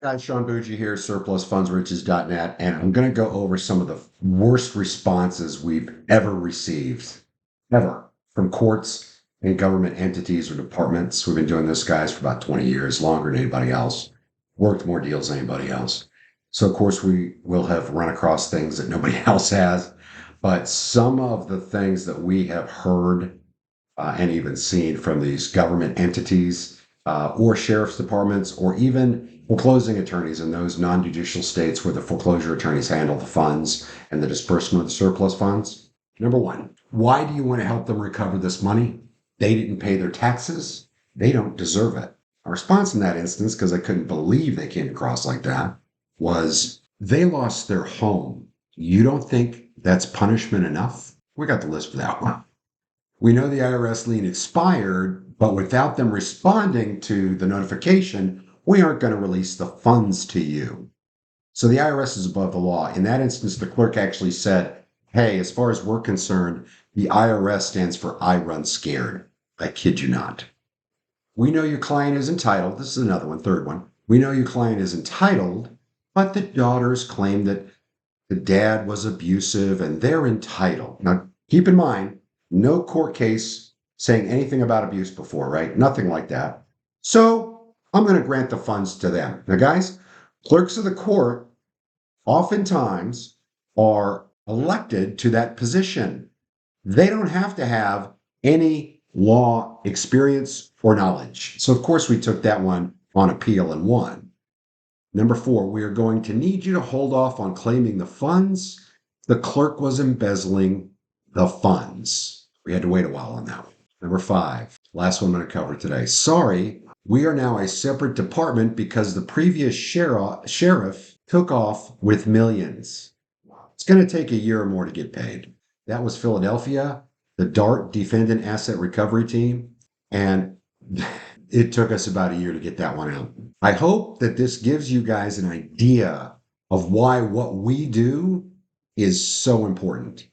Guys, Sean Bougie here, surplusfundsriches.net, and I'm going to go over some of the worst responses we've ever received, ever, from courts and government entities or departments. We've been doing this, guys, for about 20 years, longer than anybody else, worked more deals than anybody else. So, of course, we will have run across things that nobody else has, but some of the things that we have heard and even seen from these government entities or sheriff's departments or even foreclosing attorneys in those non-judicial states where the foreclosure attorneys handle the funds and the disbursement of the surplus funds. Number one, why do you want to help them recover this money? They didn't pay their taxes. They don't deserve it. Our response in that instance, because I couldn't believe they came across like that, was they lost their home. You don't think that's punishment enough? We got the list for that one. We know the IRS lien expired, but without them responding to the notification, we aren't going to release the funds to you. So the IRS is above the law. In that instance, the clerk actually said, hey, as far as we're concerned, the IRS stands for I run scared. I kid you not. We know your client is entitled. This is another one, third one. We know your client is entitled, but the daughters claim that the dad was abusive and they're entitled. Now, keep in mind, no court case saying anything about abuse before, right? Nothing like that. So I'm going to grant the funds to them. Now, guys, clerks of the court oftentimes are elected to that position. They don't have to have any law experience or knowledge. So, of course, we took that one on appeal and won. Number four, we are going to need you to hold off on claiming the funds. The clerk was embezzling the funds. We had to wait a while on that one. Number five, last one I'm going to cover today. Sorry, we are now a separate department because the previous sheriff took off with millions. It's going to take a year or more to get paid. That was Philadelphia, the DART, Defendant Asset Recovery Team, and it took us about a year to get that one out. I hope that this gives you guys an idea of why what we do is so important.